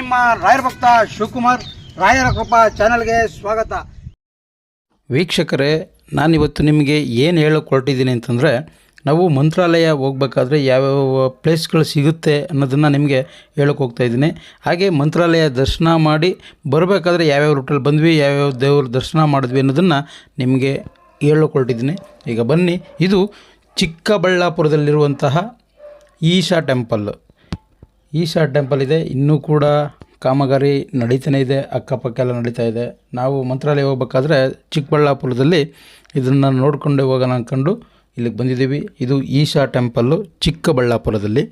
ನಿಮ್ಮ ರಾಯರ ಭಕ್ತ ಶಿವಕುಮಾರ್. ರಾಯರ ಕೃಪಾ ಚಾನಲ್ಗೆ ಸ್ವಾಗತ. ವೀಕ್ಷಕರೇ, ನಾನಿವತ್ತು ನಿಮಗೆ ಏನು ಹೇಳೋಕೆ ಹೊರಟಿದ್ದೀನಿ ಅಂತಂದರೆ, ನಾವು ಮಂತ್ರಾಲಯ ಹೋಗ್ಬೇಕಾದ್ರೆ ಯಾವ್ಯಾವ ಪ್ಲೇಸ್ಗಳು ಸಿಗುತ್ತೆ ಅನ್ನೋದನ್ನು ನಿಮಗೆ ಹೇಳೋಕೆ ಹೋಗ್ತಾಯಿದ್ದೀನಿ. ಹಾಗೆ ಮಂತ್ರಾಲಯ ದರ್ಶನ ಮಾಡಿ ಬರಬೇಕಾದ್ರೆ ಯಾವ್ಯಾವ ರೂಟಲ್ಲಿ ಬಂದ್ವಿ, ಯಾವ್ಯಾವ ದೇವ್ರ ದರ್ಶನ ಮಾಡಿದ್ವಿ ಅನ್ನೋದನ್ನು ನಿಮಗೆ ಹೇಳೋಕೆ ಹೊರಟಿದ್ದೀನಿ. ಈಗ ಬನ್ನಿ, ಇದು ಚಿಕ್ಕಬಳ್ಳಾಪುರದಲ್ಲಿರುವಂತಹ ಈಶಾ ಟೆಂಪಲ್. ಈಶಾ ಟೆಂಪಲ್ ಇದೆ, ಇನ್ನೂ ಕೂಡ ಕಾಮಗಾರಿ ನಡೀತಾನೆ ಇದೆ, ಅಕ್ಕಪಕ್ಕ ಎಲ್ಲ ನಡೀತಾ ಇದೆ. ನಾವು ಮಂತ್ರಾಲಯ ಹೋಗ್ಬೇಕಾದ್ರೆ ಚಿಕ್ಕಬಳ್ಳಾಪುರದಲ್ಲಿ ಇದನ್ನು ನೋಡಿಕೊಂಡೆ ಹೋಗೋಣ ಅಂದ್ಕೊಂಡು ಇಲ್ಲಿಗೆ ಬಂದಿದ್ದೀವಿ. ಇದು ಈಶಾ ಟೆಂಪಲ್ಲು ಚಿಕ್ಕಬಳ್ಳಾಪುರದಲ್ಲಿ.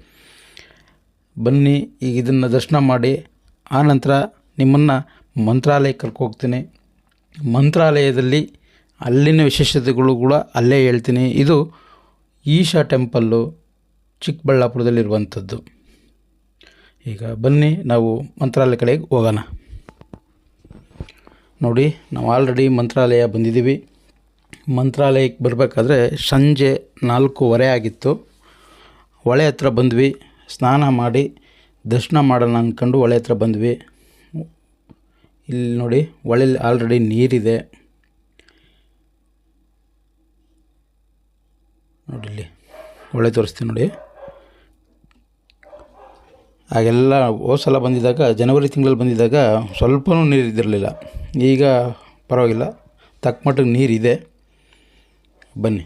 ಬನ್ನಿ, ಈಗ ಇದನ್ನು ದರ್ಶನ ಮಾಡಿ ಆನಂತರ ನಿಮ್ಮನ್ನು ಮಂತ್ರಾಲಯಕ್ಕೆ ಕರ್ಕೋಗ್ತೀನಿ. ಮಂತ್ರಾಲಯದಲ್ಲಿ ಅಲ್ಲಿನ ವಿಶೇಷತೆಗಳು ಕೂಡ ಅಲ್ಲೇ ಹೇಳ್ತೀನಿ. ಇದು ಈಶಾ ಟೆಂಪಲ್ಲು ಚಿಕ್ಕಬಳ್ಳಾಪುರದಲ್ಲಿರುವಂಥದ್ದು. ಈಗ ಬನ್ನಿ, ನಾವು ಮಂತ್ರಾಲಯ ಕಡೆಗೆ ಹೋಗೋಣ. ನೋಡಿ, ನಾವು ಆಲ್ರೆಡಿ ಮಂತ್ರಾಲಯ ಬಂದಿದ್ದೀವಿ. ಮಂತ್ರಾಲಯಕ್ಕೆ ಬರಬೇಕಾದ್ರೆ ಸಂಜೆ 4:15 ಆಗಿತ್ತು. ಹೊಳೆ ಹತ್ರ ಬಂದ್ವಿ, ಸ್ನಾನ ಮಾಡಿ ದರ್ಶನ ಮಾಡೋಣ ಅಂದ್ಕೊಂಡು ಹೊಳೆ ಹತ್ರ ಬಂದ್ವಿ. ಇಲ್ಲಿ ನೋಡಿ, ಹೊಳೆಯಲ್ಲಿ ಆಲ್ರೆಡಿ ನೀರಿದೆ. ನೋಡಿ, ಇಲ್ಲಿ ಹೊಳೆ ತೋರಿಸ್ತೀನಿ ನೋಡಿ. ಆಗೆಲ್ಲ ಸಲ ಬಂದಿದ್ದಾಗ, ಜನವರಿ ತಿಂಗಳಲ್ಲಿ ಬಂದಿದ್ದಾಗ ಸ್ವಲ್ಪನೂ ನೀರು ಇದ್ದಿರಲಿಲ್ಲ. ಈಗ ಪರವಾಗಿಲ್ಲ, ತಕ್ಕ ಮಟ್ಟಿಗೆ ನೀರಿದೆ. ಬನ್ನಿ,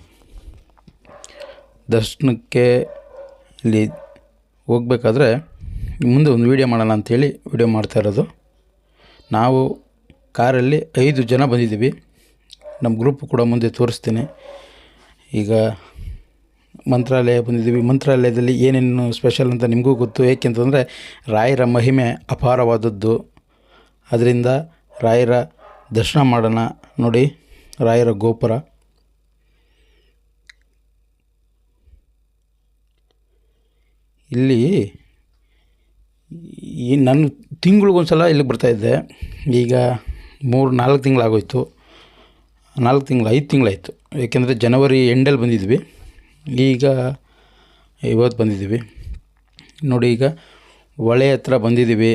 ದರ್ಶನಕ್ಕೆ ಇಲ್ಲಿ ಹೋಗಬೇಕಾದ್ರೆ ಮುಂದೆ ಒಂದು ವೀಡಿಯೋ ಮಾಡೋಣ ಅಂಥೇಳಿ ವೀಡಿಯೋ ಮಾಡ್ತಾ ಇರೋದು. ನಾವು ಕಾರಲ್ಲಿ 5 ಜನ ಬಂದಿದ್ದೀವಿ. ನಮ್ಮ ಗ್ರೂಪ್ ಕೂಡ ಮುಂದೆ ತೋರಿಸ್ತೀನಿ. ಈಗ ಮಂತ್ರಾಲಯ ಬಂದಿದ್ದೀವಿ. ಮಂತ್ರಾಲಯದಲ್ಲಿ ಏನೇನು ಸ್ಪೆಷಲ್ ಅಂತ ನಿಮಗೂ ಗೊತ್ತು. ಏಕೆಂತಂದರೆ ರಾಯರ ಮಹಿಮೆ ಅಪಾರವಾದದ್ದು. ಅದರಿಂದ ರಾಯರ ದರ್ಶನ ಮಾಡೋಣ. ನೋಡಿ, ರಾಯರ ಗೋಪುರ. ಇಲ್ಲಿ ನಾನು ತಿಂಗಳಿಗೊಂದ್ಸಲ ಇಲ್ಲಿಗೆ ಬರ್ತಾಯಿದ್ದೆ. ಈಗ 3-4 ತಿಂಗಳಾಗೋಯ್ತು. 5 ತಿಂಗಳಾಯಿತು. ಏಕೆಂದರೆ ಜನವರಿ ಎಂಡಲ್ಲಿ ಬಂದಿದ್ವಿ, ಈಗ ಇವತ್ತು ಬಂದಿದ್ದೀವಿ. ನೋಡಿ, ಈಗ ಹೊಳೆ ಹತ್ರ ಬಂದಿದ್ದೀವಿ.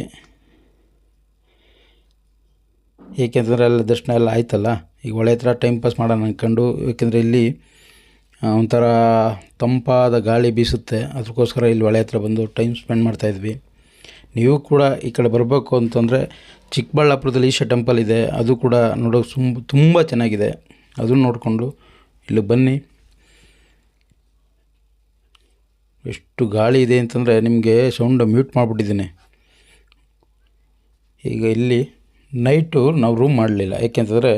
ಏಕೆಂತಂದರೆ ಎಲ್ಲ ದರ್ಶನ ಎಲ್ಲ ಆಯ್ತಲ್ಲ, ಈಗ ಹೊಳೆ ಹತ್ರ ಟೈಮ್ ಪಾಸ್ ಮಾಡೋಣ ಅಂದ್ಕೊಂಡು. ಏಕೆಂದರೆ ಇಲ್ಲಿ ಒಂಥರ ತಂಪಾದ ಗಾಳಿ ಬೀಸುತ್ತೆ, ಅದಕ್ಕೋಸ್ಕರ ಇಲ್ಲಿ ಹೊಳೆ ಹತ್ರ ಬಂದು ಟೈಮ್ ಸ್ಪೆಂಡ್ ಮಾಡ್ತಾಯಿದ್ವಿ. ನೀವು ಕೂಡ ಈ ಕಡೆ ಬರಬೇಕು ಅಂತಂದರೆ ಚಿಕ್ಕಬಳ್ಳಾಪುರದಲ್ಲಿ ಈಶಾ ಟೆಂಪಲ್ ಇದೆ, ಅದು ಕೂಡ ನೋಡೋಕೆ ತುಂಬ ಚೆನ್ನಾಗಿದೆ. ಅದನ್ನು ನೋಡಿಕೊಂಡು ಇಲ್ಲಿ ಬನ್ನಿ. ಎಷ್ಟು ಗಾಳಿ ಇದೆ ಅಂತಂದರೆ ನಿಮಗೆ ಸೌಂಡ್ ಮ್ಯೂಟ್ ಮಾಡಿಬಿಟ್ಟಿದ್ದೀನಿ. ಈಗ ಇಲ್ಲಿ ನೈಟು ನಾವು ರೂಮ್ ಮಾಡಲಿಲ್ಲ. ಏಕೆಂತಂದರೆ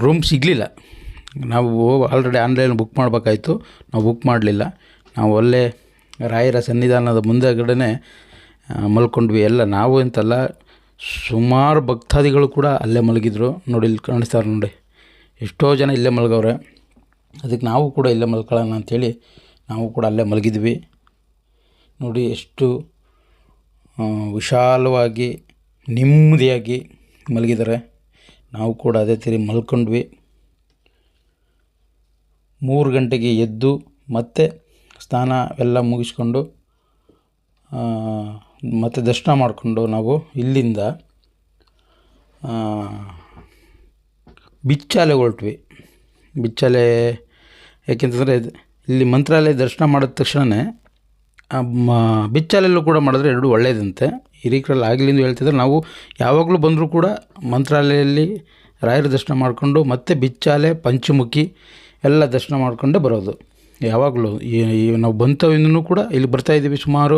ರೂಮ್ ಸಿಗಲಿಲ್ಲ. ನಾವು ಆಲ್ರೆಡಿ ಆನ್ಲೈನ್ ಬುಕ್ ಮಾಡಬೇಕಾಯ್ತು, ನಾವು ಬುಕ್ ಮಾಡಲಿಲ್ಲ. ನಾವು ಅಲ್ಲೇ ರಾಯರ ಸನ್ನಿಧಾನದ ಮುಂದೆಗಡೆ ಮಲ್ಕೊಂಡ್ವಿ. ಎಲ್ಲ ನಾವು ಅಂತಲ್ಲ, ಸುಮಾರು ಭಕ್ತಾದಿಗಳು ಕೂಡ ಅಲ್ಲೇ ಮಲಗಿದ್ರು. ನೋಡಿ, ಇಲ್ಲಿ ಕಾಣಿಸ್ತಾರೆ ನೋಡಿ, ಎಷ್ಟೋ ಜನ ಇಲ್ಲೇ ಮಲಗವ್ರೆ. ಅದಕ್ಕೆ ನಾವು ಕೂಡ ಇಲ್ಲೇ ಮಲ್ಕೊಳ್ಳೋಣ ಅಂಥೇಳಿ ನಾವು ಕೂಡ ಅಲ್ಲೇ ಮಲಗಿದ್ವಿ. ನೋಡಿ, ಎಷ್ಟು ವಿಶಾಲವಾಗಿ ನೆಮ್ಮದಿಯಾಗಿ ಮಲಗಿದ್ದಾರೆ. ನಾವು ಕೂಡ ಅದೇ ಥರ ಮಲ್ಕೊಂಡ್ವಿ. 3 ಗಂಟೆಗೆ ಎದ್ದು ಮತ್ತೆ ಸ್ನಾನ ಎಲ್ಲ ಮುಗಿಸ್ಕೊಂಡು ಮತ್ತು ದರ್ಶನ ಮಾಡಿಕೊಂಡು ನಾವು ಇಲ್ಲಿಂದ ಬಿಚ್ಚಾಲೆ ಹೊರಟ್ವಿ. ಬಿಚ್ಚಾಲೆ ಏಕೆಂತಂದರೆ ಇಲ್ಲಿ ಮಂತ್ರಾಲಯ ದರ್ಶನ ಮಾಡಿದ ತಕ್ಷಣವೇ ಬಿಚ್ಚಾಲೆಯಲ್ಲೂ ಕೂಡ ಮಾಡಿದ್ರೆ 2 ಒಳ್ಳೆಯದಂತೆ. ಹಿರೀಕರಲ್ಲಿ ಆಗಲಿಂದ ಹೇಳ್ತಿದ್ರೆ, ನಾವು ಯಾವಾಗಲೂ ಬಂದರೂ ಕೂಡ ಮಂತ್ರಾಲಯದಲ್ಲಿ ರಾಯರ ದರ್ಶನ ಮಾಡಿಕೊಂಡು ಮತ್ತೆ ಬಿಚ್ಚಾಲೆ, ಪಂಚಮುಖಿ ಎಲ್ಲ ದರ್ಶನ ಮಾಡಿಕೊಂಡೇ ಬರೋದು. ಯಾವಾಗಲೂ ನಾವು ಬಂತವಿಂದನೂ ಕೂಡ ಇಲ್ಲಿ ಬರ್ತಾಯಿದ್ದೀವಿ. ಸುಮಾರು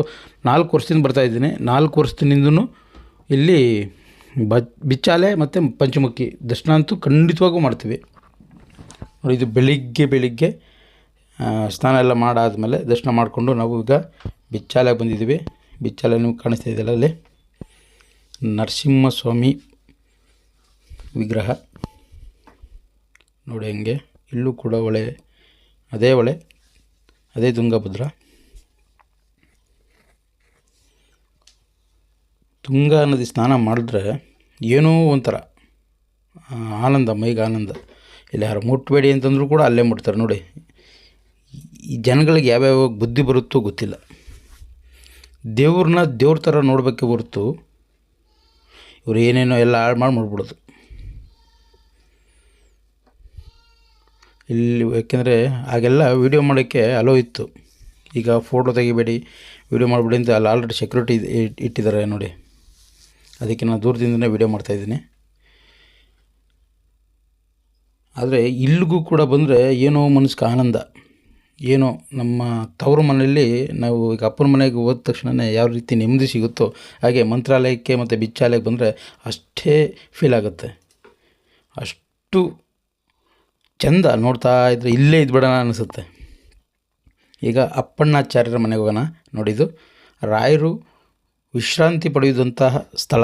4 ವರ್ಷದಿಂದ ಬರ್ತಾಯಿದ್ದೀನಿ. 4 ವರ್ಷದಿಂದನೂ ಇಲ್ಲಿ ಬಿಚ್ಚಾಲೆ ಮತ್ತು ಪಂಚಮುಖಿ ದರ್ಶನ ಅಂತೂ ಖಂಡಿತವಾಗೂ ಮಾಡ್ತೀವಿ. ನೋಡಿ, ಇದು ಬೆಳಿಗ್ಗೆ ಸ್ನಾನ ಎಲ್ಲ ಮಾಡಾದಮೇಲೆ ದರ್ಶನ ಮಾಡಿಕೊಂಡು ನಾವು ಈಗ ಬಿಚ್ಚಾಲೆಗೆ ಬಂದಿದ್ದೀವಿ. ಬಿಚ್ಚಾಲೆ ನೀವು ಕಾಣಿಸ್ತಾ ಇದೆಯಲ್ಲ, ಅಲ್ಲಿ ನರಸಿಂಹಸ್ವಾಮಿ ವಿಗ್ರಹ ನೋಡಿ. ಹಂಗೆ ಇಲ್ಲೂ ಕೂಡ ಹೊಳೆ, ಅದೇ ತುಂಗಭದ್ರಾ. ತುಂಗಾ ನದಿ ಸ್ನಾನ ಮಾಡಿದ್ರೆ ಏನೋ ಒಂಥರ ಆನಂದ, ಮೈಗೆ ಆನಂದ. ಇಲ್ಲಿ ಯಾರು ಮುಟ್ಟಬೇಡಿ ಅಂತಂದರೂ ಕೂಡ ಅಲ್ಲೇ ಮುಟ್ತಾರೆ. ನೋಡಿ, ಈ ಜನಗಳಿಗೆ ಯಾವ್ಯಾವ ಬುದ್ಧಿ ಬರುತ್ತೋ ಗೊತ್ತಿಲ್ಲ. ದೇವ್ರ ಥರ ನೋಡಬೇಕೆ ಹೊರತು ಇವ್ರು ಏನೇನೋ ಎಲ್ಲ ಹಾಳು ಮಾಡಿಬಿಡೋದು. ಇಲ್ಲಿ ಯಾಕೆಂದರೆ ಆಗೆಲ್ಲ ವೀಡಿಯೋ ಮಾಡೋಕ್ಕೆ ಅಲೋ ಇತ್ತು. ಈಗ ಫೋಟೋ ತೆಗಿಬೇಡಿ, ವೀಡಿಯೋ ಮಾಡಿಬಿಡಿ ಅಂತ ಅಲ್ಲಿ ಆಲ್ರೆಡಿ ಸೆಕ್ಯೂರಿಟಿ ಇಟ್ಟಿದ್ದಾರೆ ನೋಡಿ. ಅದಕ್ಕೆ ನಾನು ದೂರದಿಂದನೇ ವೀಡಿಯೋ ಮಾಡ್ತಾಯಿದ್ದೀನಿ. ಆದರೆ ಇಲ್ಲಿಗೂ ಕೂಡ ಬಂದರೆ ಏನೋ ಮನಸ್ಸಿಗೆ ಆನಂದ, ಏನೋ ನಮ್ಮ ತವರು ಮನೆಯಲ್ಲಿ ನಾವು ಈಗ ಅಪ್ಪನ ಮನೆಗೆ ಹೋದ ತಕ್ಷಣವೇ ಯಾವ ರೀತಿ ನೆಮ್ಮದಿ ಸಿಗುತ್ತೋ ಹಾಗೆ ಮಂತ್ರಾಲಯಕ್ಕೆ ಮತ್ತು ಬಿಚ್ಚಾಲಯಕ್ಕೆ ಬಂದರೆ ಅಷ್ಟೇ ಫೀಲ್ ಆಗುತ್ತೆ. ಅಷ್ಟು ಚೆಂದ ನೋಡ್ತಾ ಇದ್ದರೆ ಇಲ್ಲೇ ಇದ್ಬಿಡೋಣ ಅನಿಸುತ್ತೆ. ಈಗ ಅಪ್ಪಣ್ಣಾಚಾರ್ಯರ ಮನೆಗೆ ಹೋಗೋಣ. ನೋಡಿದ್ದು ರಾಯರು ವಿಶ್ರಾಂತಿ ಪಡೆಯುವಂತಹ ಸ್ಥಳ.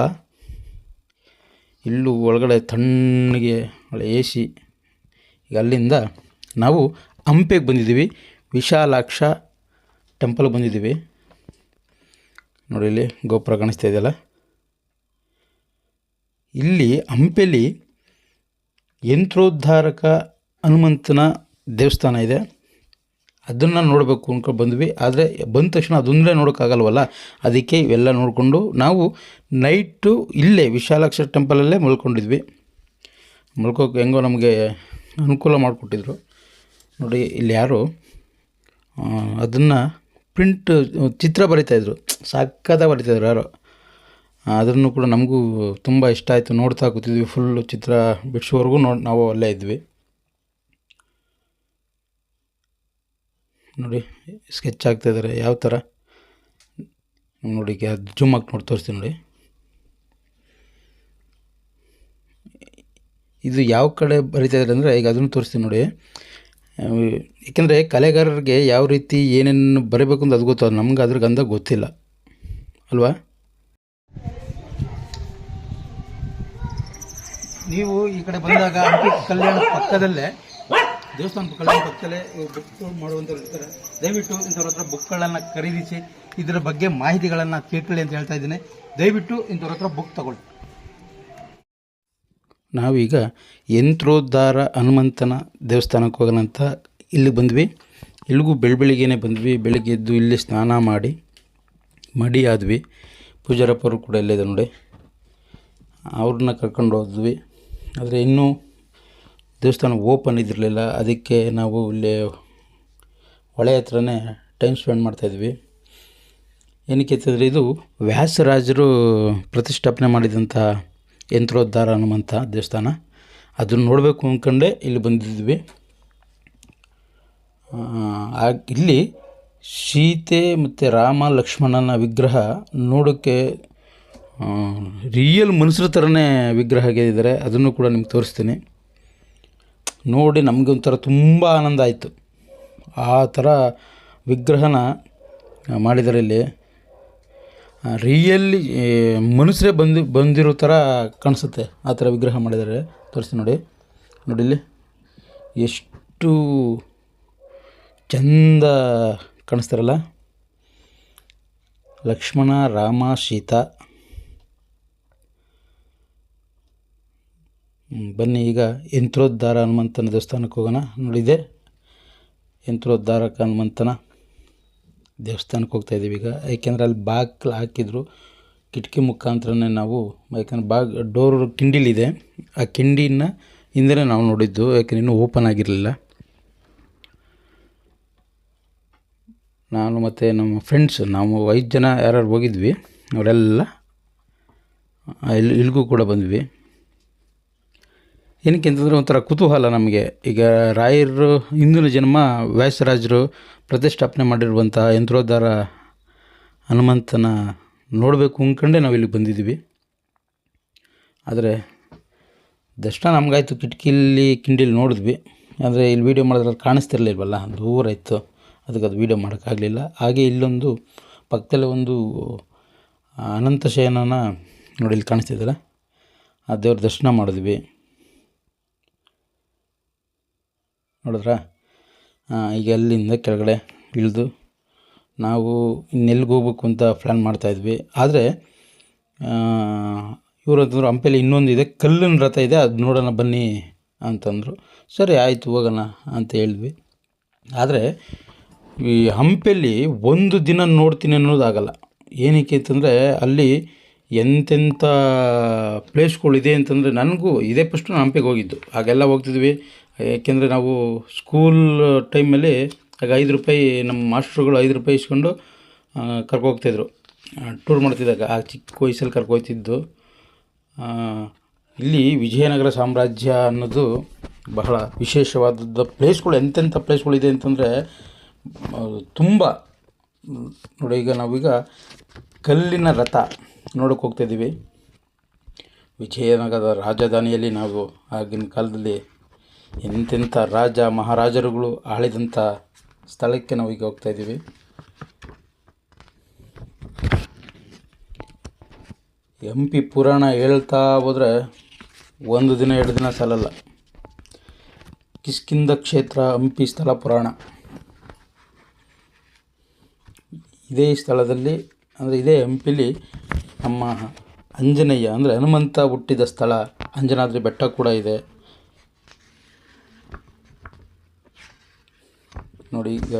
ಇಲ್ಲೂ ಒಳಗಡೆ ತಣ್ಣಗೆ ಒಳ್ಳೆ ಎ ಸಿ. ಈಗ ಅಲ್ಲಿಂದ ನಾವು ಹಂಪೆಗೆ ಬಂದಿದ್ದೀವಿ, ವಿಶಾಲಾಕ್ಷ ಟೆಂಪಲ್ಗೆ ಬಂದಿದ್ದೀವಿ. ನೋಡಿ ಇಲ್ಲಿ ಗೋಪುರ ಕಾಣಿಸ್ತಾ ಇದೆಯಲ್ಲ. ಇಲ್ಲಿ ಹಂಪೆಯಲ್ಲಿ ಯಂತ್ರೋದ್ಧಾರಕ ಹನುಮಂತನ ದೇವಸ್ಥಾನ ಇದೆ. ಅದನ್ನು ನೋಡಬೇಕು ಅಂದ್ಕೊಂಡು ಬಂದ್ವಿ. ಆದರೆ ಬಂದ ತಕ್ಷಣ ಅದೊಂದೇ ನೋಡೋಕ್ಕಾಗಲ್ವಲ್ಲ, ಅದಕ್ಕೆ ಇವೆಲ್ಲ ನೋಡಿಕೊಂಡು ನಾವು ನೈಟು ಇಲ್ಲೇ ವಿಶಾಲಾಕ್ಷ ಟೆಂಪಲಲ್ಲೇ ಮಲ್ಕೊಂಡಿದ್ವಿ. ಮಲ್ಕೋಕೆ ಹೆಂಗೋ ನಮಗೆ ಅನುಕೂಲ ಮಾಡಿಕೊಟ್ಟಿದ್ರು. ನೋಡಿ ಇಲ್ಲಿ ಯಾರು ಅದನ್ನು ಪ್ರಿಂಟ್ ಚಿತ್ರ ಬರಿತಾಯಿದ್ರು, ಸಕ್ಕತ್ತಾಗಿ ಬರಿತಾಯಿದ್ರು ಯಾರೋ. ಅದನ್ನು ಕೂಡ ನಮಗೂ ತುಂಬ ಇಷ್ಟ ಆಯಿತು. ನೋಡ್ತಾ ಕೂತಿದ್ವಿ, ಫುಲ್ಲು ಚಿತ್ರ ಬಿಡಿಸೋವರೆಗೂ ನಾವು ಅಲ್ಲೇ ಇದ್ವಿ. ನೋಡಿ ಸ್ಕೆಚ್ ಆಗ್ತಾಯಿದ್ದಾರೆ ಯಾವ ಥರ ನೋಡಿ. ಈಗ ಜೂಮ್ ಹಾಕಿ ನೋಡಿ ತೋರಿಸ್ತೀನಿ ನೋಡಿ. ಇದು ಯಾವ ಕಡೆ ಬರಿತಾಯಿದ್ದಾರೆ ಅಂದರೆ ಈಗ ಅದನ್ನು ತೋರಿಸ್ತೀನಿ ನೋಡಿ. ಏಕೆಂದರೆ ಕಲೆಗಾರರಿಗೆ ಯಾವ ರೀತಿ ಏನೇನು ಬರೀಬೇಕು ಅಂತ ಅದು ಗೊತ್ತು, ನಮ್ಗೆ ಅದ್ರ ಗಂಧ ಗೊತ್ತಿಲ್ಲ ಅಲ್ವಾ. ನೀವು ಈ ಕಡೆ ಬಂದಾಗ ಹಂಪಿ ಕಲ್ಯಾಣ ಪಕ್ಕದಲ್ಲೇ, ದೇವಸ್ಥಾನ ಕಲ್ಯಾಣ ಪಕ್ಕದಲ್ಲೇ ಬುಕ್ ಮಾಡುವಂಥವ್ರು ಇರ್ತಾರೆ. ದಯವಿಟ್ಟು ಇಂಥವ್ರ ಹತ್ರ ಬುಕ್ಗಳನ್ನು ಖರೀದಿಸಿ ಇದರ ಬಗ್ಗೆ ಮಾಹಿತಿಗಳನ್ನು ತಿಳ್ಕೊಳ್ಳಿ ಅಂತ ಹೇಳ್ತಾ ಇದ್ದೀನಿ. ದಯವಿಟ್ಟು ಇಂಥವ್ರ ಹತ್ರ ಬುಕ್ ತಗೊಳ್ಳಿ. ನಾವೀಗ ಯಂತ್ರೋದ್ಧಾರ ಹನುಮಂತನ ದೇವಸ್ಥಾನಕ್ಕೆ ಹೋಗೋಣ ಅಂತ ಇಲ್ಲಿ ಬಂದ್ವಿ. ಇಲ್ಲಿಗೂ ಬೆಳಗ್ಗೆನೇ ಬಂದ್ವಿ. ಬೆಳಗ್ಗೆ ಎದ್ದು ಇಲ್ಲಿ ಸ್ನಾನ ಮಾಡಿ ಮಡಿ ಆದ್ವಿ. ಪೂಜಾರಪ್ಪರು ಕೂಡ ಇಲ್ಲಿದೆ ನೋಡಿ, ಅವ್ರನ್ನ ಕರ್ಕೊಂಡು ಹೋದ್ವಿ. ಆದರೆ ಇನ್ನೂ ದೇವಸ್ಥಾನ ಓಪನ್ ಇದ್ದಿರಲಿಲ್ಲ. ಅದಕ್ಕೆ ನಾವು ಇಲ್ಲಿ ಹೊಳೆ ಹತ್ರನೇ ಟೈಮ್ ಸ್ಪೆಂಡ್ ಮಾಡ್ತಾಯಿದ್ವಿ. ಏನಕ್ಕೆ ಅಂತಂದರೆ ಇದು ವ್ಯಾಸರಾಜರು ಪ್ರತಿಷ್ಠಾಪನೆ ಮಾಡಿದಂಥ ಯಂತ್ರೋದ್ಧಾರ ಹನುಮಂತ ದೇವಸ್ಥಾನ. ಅದನ್ನು ನೋಡಬೇಕು ಅಂದ್ಕೊಂಡೆ ಇಲ್ಲಿ ಬಂದಿದ್ವಿ. ಇಲ್ಲಿ ಸೀತೆ ಮತ್ತು ರಾಮ ಲಕ್ಷ್ಮಣನ ವಿಗ್ರಹ ನೋಡೋಕ್ಕೆ ರಿಯಲ್ ಮನುಷ್ಯರ ಥರನೇ ವಿಗ್ರಹ ಆಗಿದ್ದಾರೆ. ಅದನ್ನು ಕೂಡ ನಿಮ್ಗೆ ತೋರಿಸ್ತೀನಿ. ನೋಡಿ ನಮಗೆ ಒಂಥರ ತುಂಬ ಆನಂದ ಆಯಿತು. ಆ ಥರ ವಿಗ್ರಹನ ಮಾಡಿದ್ದಾರೆ ಇಲ್ಲಿ. ರಿಯಲ್ಲಿ ಮನುಷ್ಯರೇ ಬಂದಿರೋ ಥರ ಕಾಣಿಸುತ್ತೆ. ಆ ಥರ ವಿಗ್ರಹ ಮಾಡಿದ್ದಾರೆ. ತೋರಿಸ್ತೀನಿ ನೋಡಿ. ನೋಡಿ ಇಲ್ಲಿ ಎಷ್ಟು ಚಂದ ಕಾಣಿಸ್ತಾರಲ್ಲ. ಲಕ್ಷ್ಮಣ, ರಾಮ, ಸೀತಾ. ಬನ್ನಿ ಈಗ ಯಂತ್ರೋದ್ಧಾರ ಹನುಮಂತನ ದೇವಸ್ಥಾನಕ್ಕೆ ಹೋಗೋಣ. ನೋಡಿದೆ ಯಂತ್ರೋದ್ಧಾರಕ ಹನುಮಂತನ ದೇವಸ್ಥಾನಕ್ಕೆ ಹೋಗ್ತಾಯಿದ್ದೀವಿ ಈಗ. ಏಕೆಂದರೆ ಅಲ್ಲಿ ಬಾಗಿಲು ಹಾಕಿದ್ರು, ಕಿಟಕಿ ಮುಖಾಂತರನೇ ನಾವು, ಯಾಕಂದರೆ ಡೋರ್ ಕಿಂಡಿಲಿದೆ, ಆ ಕಿಂಡಿನ ಹಿಂದೆ ನಾವು ನೋಡಿದ್ದು. ಯಾಕೆಂದರೆ ಇನ್ನೂ ಓಪನ್ ಆಗಿರಲಿಲ್ಲ. ನಾನು ಮತ್ತು ನಮ್ಮ ಫ್ರೆಂಡ್ಸ್, ನಾವು 5 ಜನ ಯಾರು ಹೋಗಿದ್ವಿ, ಅವರೆಲ್ಲ ಇಲ್ಲಿಗೂ ಕೂಡ ಬಂದ್ವಿ. ಏನಕ್ಕೆ ಅಂತಂದರೆ ಒಂಥರ ಕುತೂಹಲ ನಮಗೆ. ಈಗ ರಾಯರು ಹಿಂದಿನ ಜನ್ಮ ವ್ಯಾಸರಾಜರು ಪ್ರತಿಷ್ಠಾಪನೆ ಮಾಡಿರುವಂಥ ಯಂತ್ರೋದ್ಧಾರ ಹನುಮಂತನ ನೋಡಬೇಕು ಅಂದ್ಕೊಂಡೆ ನಾವು ಇಲ್ಲಿಗೆ ಬಂದಿದ್ದೀವಿ. ಆದರೆ ದರ್ಶನ ನಮಗಾಯಿತು. ಕಿಂಡಿಲಿ ನೋಡಿದ್ವಿ. ಆದರೆ ಇಲ್ಲಿ ವೀಡಿಯೋ ಮಾಡಿದ್ರೆ ಅದು ಕಾಣಿಸ್ತಿರ್ಲಿಲ್ವಲ್ಲ, ದೂರ ಇತ್ತು. ಅದಕ್ಕೆ ಅದು ವೀಡಿಯೋ ಮಾಡೋಕ್ಕಾಗಲಿಲ್ಲ. ಹಾಗೆ ಇಲ್ಲೊಂದು ಪಕ್ಕದಲ್ಲೇ ಒಂದು ಅನಂತ ಶಯನನ ನೋಡಿ ಇಲ್ಲಿ ಕಾಣಿಸ್ತಿದ್ದಲ್ಲ, ಆ ದೇವ್ರ ದರ್ಶನ ಮಾಡಿದ್ವಿ. ನೋಡಿದ್ರಾ. ಈಗ ಅಲ್ಲಿಂದ ಕೆಳಗಡೆ ಇಳಿದು ನಾವು ಇನ್ನೆಲ್ಲಿಗೆ ಹೋಗ್ಬೇಕು ಅಂತ ಪ್ಲ್ಯಾನ್ ಮಾಡ್ತಾಯಿದ್ವಿ. ಆದರೆ ಇವರು ಅಂತಂದ್ರು ಹಂಪೆಯಲ್ಲಿ ಇನ್ನೊಂದು ಇದೆ, ಕಲ್ಲಿನ ರಥ ಇದೆ, ಅದು ನೋಡೋಣ ಬನ್ನಿ ಅಂತಂದರು. ಸರಿ ಆಯಿತು ಹೋಗೋಣ ಅಂತ ಹೇಳಿದ್ವಿ. ಆದರೆ ಈ ಹಂಪೆಯಲ್ಲಿ ಒಂದು ದಿನ ನೋಡ್ತೀನಿ ಅನ್ನೋದಾಗಲ್ಲ. ಏನಕ್ಕೆ ಅಂತಂದರೆ ಅಲ್ಲಿ ಎಂತೆಂಥ ಪ್ಲೇಸ್ಗಳಿದೆ ಅಂತಂದರೆ ನನಗೂ ಇದೇ ಫಸ್ಟು ನಾನು ಹಂಪಿಗೆ ಹೋಗಿದ್ದು. ಆಗೆಲ್ಲ ಹೋಗ್ತಿದ್ವಿ, ಏಕೆಂದರೆ ನಾವು ಸ್ಕೂಲ್ ಟೈಮಲ್ಲಿ ಆಗ ₹5 ನಮ್ಮ ಮಾಸ್ಟ್ರುಗಳು ₹5 ಇಸ್ಕೊಂಡು ಕರ್ಕೋಗ್ತಾಯಿದ್ರು ಟೂರ್ ಮಾಡ್ತಿದ್ದಾಗ. ಆ ಚಿಕ್ಕ ವಯಸ್ಸಲ್ಲಿ ಕರ್ಕೋಗ್ತಿದ್ದು. ಇಲ್ಲಿ ವಿಜಯನಗರ ಸಾಮ್ರಾಜ್ಯ ಅನ್ನೋದು ಬಹಳ ವಿಶೇಷವಾದದ್ದು ಪ್ಲೇಸ್ಗಳು. ಎಂತೆಂಥ ಪ್ಲೇಸ್ಗಳಿದೆ ಅಂತಂದರೆ ತುಂಬ. ನೋಡಿ, ಈಗ ನಾವೀಗ ಕಲ್ಲಿನ ರಥ ನೋಡೋಕೆ ಹೋಗ್ತಾಯಿದ್ದೀವಿ. ವಿಜಯನಗರದ ರಾಜಧಾನಿಯಲ್ಲಿ ನಾವು ಆಗಿನ ಕಾಲದಲ್ಲಿ ಎಂತೆಂಥ ರಾಜ ಮಹಾರಾಜರುಗಳು ಆಳಿದಂಥ ಸ್ಥಳಕ್ಕೆ ನಾವೀಗ ಹೋಗ್ತಾಯಿದ್ದೀವಿ. ಹಂಪಿ ಪುರಾಣ ಹೇಳ್ತಾ ಹೋದರೆ 1 ದಿನ 2 ದಿನ ಸಾಲಲ್ಲ. ಕಿಷ್ಕಿಂಧ ಕ್ಷೇತ್ರ ಹಂಪಿ ಸ್ಥಳ ಪುರಾಣ. ಇದೇ ಸ್ಥಳದಲ್ಲಿ ಅಂದರೆ ಇದೇ ಹಂಪಿಲಿ ನಮ್ಮ ಆಂಜನೇಯ ಅಂದರೆ ಹನುಮಂತ ಹುಟ್ಟಿದ ಸ್ಥಳ ಅಂಜನಾದ್ರಿ ಬೆಟ್ಟ ಕೂಡ ಇದೆ. ನೋಡಿ, ಈಗ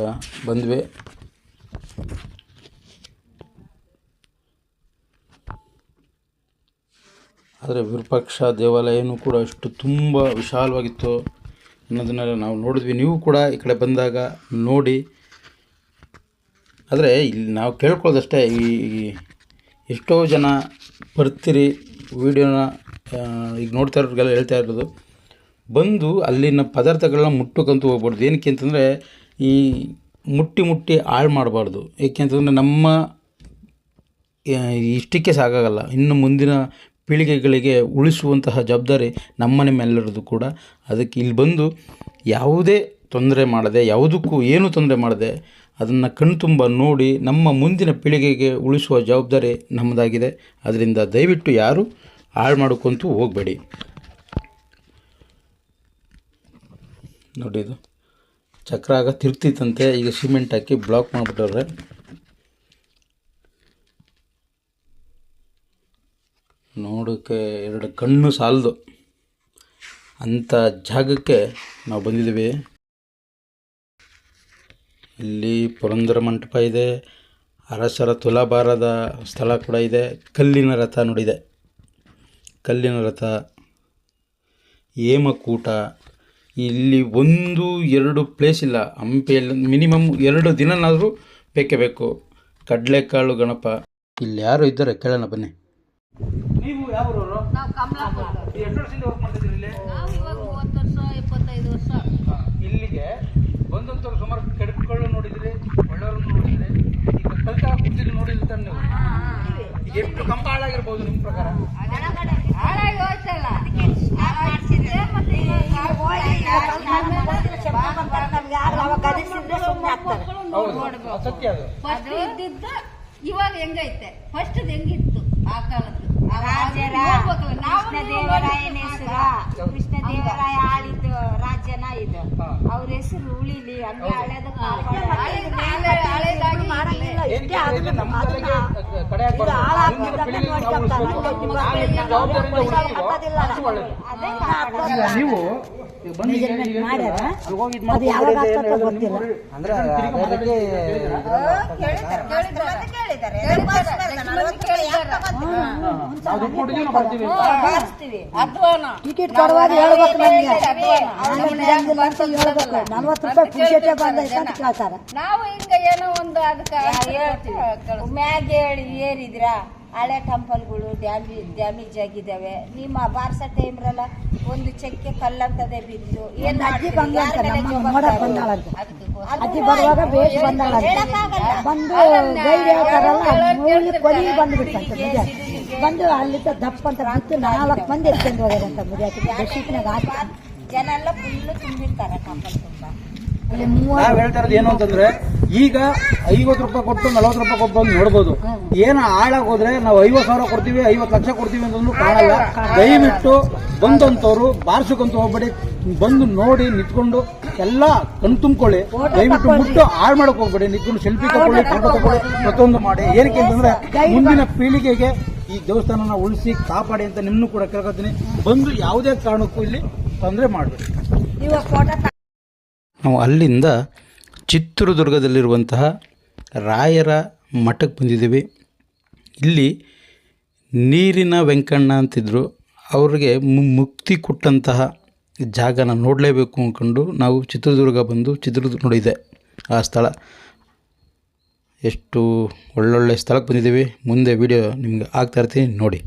ಬಂದ್ವಿ. ಆದರೆ ವಿರೂಪಾಕ್ಷ ದೇವಾಲಯನೂ ಕೂಡ ಅಷ್ಟು ತುಂಬ ವಿಶಾಲವಾಗಿತ್ತು ಅನ್ನೋದನ್ನೆಲ್ಲ ನಾವು ನೋಡಿದ್ವಿ. ನೀವು ಕೂಡ ಈ ಕಡೆ ಬಂದಾಗ ನೋಡಿ. ಆದರೆ ಇಲ್ಲಿ ನಾವು ಕೇಳ್ಕೊಳ್ಳೋದಷ್ಟೇ, ಈ ಎಷ್ಟೋ ಜನ ಬರ್ತೀರಿ ವೀಡಿಯೋನ ಈಗ ನೋಡ್ತಾ ಇರೋರಿಗೆಲ್ಲ ಹೇಳ್ತಾ ಇರೋದು, ಬಂದು ಅಲ್ಲಿನ ಪದಾರ್ಥಗಳನ್ನ ಮುಟ್ಟಕ್ಕಂತೂ ಹೋಗ್ಬಾರ್ದು. ಏನಕ್ಕೆ ಅಂತಂದರೆ ಈ ಮುಟ್ಟಿ ಹಾಳು ಮಾಡಬಾರ್ದು. ಏಕೆ ಅಂತಂದರೆ ನಮ್ಮ ಇಷ್ಟಕ್ಕೆ ಸಾಕಾಗಲ್ಲ. ಇನ್ನು ಮುಂದಿನ ಪೀಳಿಗೆಗಳಿಗೆ ಉಳಿಸುವಂತಹ ಜವಾಬ್ದಾರಿ ನಮ್ಮ ಮೇಲಿರೋದು ಕೂಡ. ಅದಕ್ಕೆ ಇಲ್ಲಿ ಬಂದು ಯಾವುದೇ ತೊಂದರೆ ಮಾಡದೆ, ಯಾವುದಕ್ಕೂ ಏನೂ ತೊಂದರೆ ಮಾಡದೆ ಅದನ್ನು ಕಣ್ತುಂಬ ನೋಡಿ ನಮ್ಮ ಮುಂದಿನ ಪೀಳಿಗೆಗೆ ಉಳಿಸುವ ಜವಾಬ್ದಾರಿ ನಮ್ಮದಾಗಿದೆ. ಅದರಿಂದ ದಯವಿಟ್ಟು ಯಾರು ಹಾಳು ಮಾಡೋಕ್ಕಂತೂ ಹೋಗಬೇಡಿ. ನೋಡಿ, ಇದು ಚಕ್ರ ಆಗ ತಿರ್ತಿತ್ತಂತೆ, ಈಗ ಸಿಮೆಂಟ್ ಹಾಕಿ ಬ್ಲಾಕ್ ಮಾಡಿಬಿಟ್ಟವ್ರೆ. ನೋಡೋಕ್ಕೆ 2 ಕಣ್ಣು ಸಾಲದು ಅಂಥ ಜಾಗಕ್ಕೆ ನಾವು ಬಂದಿದ್ದೀವಿ. ಇಲ್ಲಿ ಪುರಂದರ ಮಂಟಪ ಇದೆ, ಅರಸರ ತುಲಾಭಾರದ ಸ್ಥಳ ಕೂಡ ಇದೆ. ಕಲ್ಲಿನ ರಥ ನೋಡಿದೆ, ಕಲ್ಲಿನ ರಥ, ಹೇಮಕೂಟ. ಇಲ್ಲಿ 1-2 ಪ್ಲೇಸ್ ಇಲ್ಲ ಹಂಪಿಯಲ್ಲಿ. ಮಿನಿಮಮ್ 2 ದಿನನಾದರೂ ಬೇಕೇ ಬೇಕು. ಕಡಲೆಕಾಳು ಗಣಪ. ಇಲ್ಲಿ ಯಾರು ಇದ್ದಾರೆ ಕೇಳೋಣ ಬನ್ನಿ. ನೀವು ಯಾವ ಊರವರು? ನಾವು ಕಮಲಾಪುರ. ಎಷ್ಟು ವರ್ಷದಿಂದ ವರ್ಕ್ ಮಾಡ್ತಿದ್ದೀರಿ ಇಲ್ಲಿ? ನಾವು ಇವಾಗ 30 ವರ್ಷ 25 ವರ್ಷ. ಇಲ್ಲಿಗೆ ಬಂದಂಥವ್ರು ಸುಮಾರು ಕೆಡಕಗಳು ನೋಡಿದ್ರಿ, ಒಳ್ಳೆಯವ್ರನ್ನ ನೋಡಿದ್ರಿ. ಈಗ ಕಲ್ತಾಗ ಕುರ್ತಿದ್ದು ನೋಡಿದ್ರೆ ತಾನೆ ನೀವು. ಈಗ ಎಷ್ಟು ಕಂಬ ಹಾಳಾಗಿರ್ಬೋದು ನಿಮ್ಮ ಪ್ರಕಾರ? ಹಾಳಾಗಿ ಹೋಯ್ತಲ್ಲ. ಸತ್ಯ ಅದು. ಇದ್ದಿದ್ದು ಇವಾಗ ಹೆಂಗೈತೆ, ಫಸ್ಟ್ ಹೆಂಗಿತ್ತು ಆ ಕಾಲದ್ದು. ಕೃಷ್ಣದೇವರಾಯನ ಹೆಸರು, ಕೃಷ್ಣದೇವರಾಯ ಆಳಿದ್ದು ರಾಜ್ಯನ ಇದು. ಅವ್ರ ಹೆಸರು ಉಳಿಲಿ ಹಂಗೆ ಹಳೇದು ನೀವು ಟಿಕೆಟ್ ಕೊಡುವಾಗ ಹೇಳ್ಬೇಕು ನಮ್ಗೆ. ನಾವು ಹಿಂಗ ಏನೋ ಒಂದು ಅದಕ್ಕೆ ಮ್ಯಾಗ ಹೇಳಿ ಏರಿದ್ರ ಹಳೆ ಟೆಂಪಲ್ಗಳು ಡ್ಯಾಮೇಜ್ ಆಗಿದ್ದಾವೆ. ನಿಮ್ಮ ಬಾರ್ಸ ಟೈಮ್ರಲ್ಲ ಒಂದು ಚೆಕ್ಕೆ ಕಲ್ಲಂತದೆ ಬಿದ್ದು ಏನ್ ಅಜ್ಜಿ ಬರುವಾಗ ಬೇಸ್ ಬಂದು ಗೈಡ್ ಹೇಳ್ತಾರಲ್ಲ ಕೊಲಿ ಬಂದ್ಬಿಟ್ಟಂತೆ. ಬಂದು ಅಲ್ಲಿಂದ ದಪ್ಪ ಅಂತ ಬಿತ್ತು 4 ಮಂದಿ ಎತ್ಕೊಂಡು ಹೋಗ್ಯಾರಂತ ಮುರಿಯಾಕಿ ಬೆಡ್ಶೀಟ್ನಾಗ ಹಾಕಿ. ಜನ ಎಲ್ಲ ಫುಲ್ ತುಂಬಿರ್ತಾರೆ ಟೆಂಪಲ್ ತುಂಬಾ. ನಾವ್ ಹೇಳ್ತಾ ಇರೋದು ಏನು ಅಂತಂದ್ರೆ, ಈಗ 50 ರೂಪಾಯಿ ಕೊಟ್ಟು 40 ರೂಪಾಯಿ ಕೊಟ್ಟು ಬಂದು ನೋಡ್ಬೋದು. ಏನು ಹಾಳಾಗೋದ್ರೆ ನಾವು 50,000 ಕೊಡ್ತೀವಿ, 50 ಲಕ್ಷ ಕೊಡ್ತೀವಿ ಅಂತಂದ್ರೂ ಕಾಣಲ್ಲ. ದಯವಿಟ್ಟು ಬಂದಂತವ್ರು ಬಾರ್ಸಕ್ಕಂತ ಹೋಗ್ಬೇಡಿ. ಬಂದು ನೋಡಿ ನಿಂತ್ಕೊಂಡು ಎಲ್ಲ ಕಣ್ತುಂಬ್ಕೊಳ್ಳಿ. ದಯವಿಟ್ಟು ಮುಟ್ಟು ಹಾಳು ಮಾಡಕ್ ಹೋಗ್ಬೇಡಿ. ನಿಂತ್ಕೊಂಡು ಸೆಲ್ಫಿ ತಗೊಳ್ಳಿ, ಫೋಟೋ ತಗೊಳ್ಳಿ, ಪ್ರತಿಯೊಂದು ಮಾಡಿ. ಏನಕ್ಕೆ ಅಂತಂದ್ರೆ ಮುಂದಿನ ಪೀಳಿಗೆಗೆ ಈ ದೇವಸ್ಥಾನನ ಉಳಿಸಿ ಕಾಪಾಡಿ ಅಂತ ನಿಮ್ಮನ್ನು ಕೂಡ ಕೇಳ್ಕೊತೀನಿ. ಬಂದು ಯಾವುದೇ ಕಾರಣಕ್ಕೂ ಇಲ್ಲಿ ತೊಂದರೆ ಮಾಡಬೇಡಿ. ನಾವು ಅಲ್ಲಿಂದ ಚಿತ್ರದುರ್ಗದಲ್ಲಿರುವಂತಹ ರಾಯರ ಮಠಕ್ಕೆ ಬಂದಿದ್ದೀವಿ. ಇಲ್ಲಿ ನೀರಿನ ವೆಂಕಣ್ಣ ಅಂತಿದ್ದರು. ಅವ್ರಿಗೆ ಮುಕ್ತಿ ಕೊಟ್ಟಂತಹ ಜಾಗನ ನೋಡಲೇಬೇಕು ಅಂದ್ಕೊಂಡು ನಾವು ಚಿತ್ರದುರ್ಗ ಬಂದು ಚಿತ್ರದುರ್ಗ ನೋಡಿದೆ ಆ ಸ್ಥಳ. ಎಷ್ಟು ಒಳ್ಳೊಳ್ಳೆ ಸ್ಥಳಕ್ಕೆ ಬಂದಿದ್ದೀವಿ. ಮುಂದೆ ವಿಡಿಯೋ ನಿಮ್ಗೆ ಆಗ್ತಾ ಇರ್ತೀನಿ ನೋಡಿ.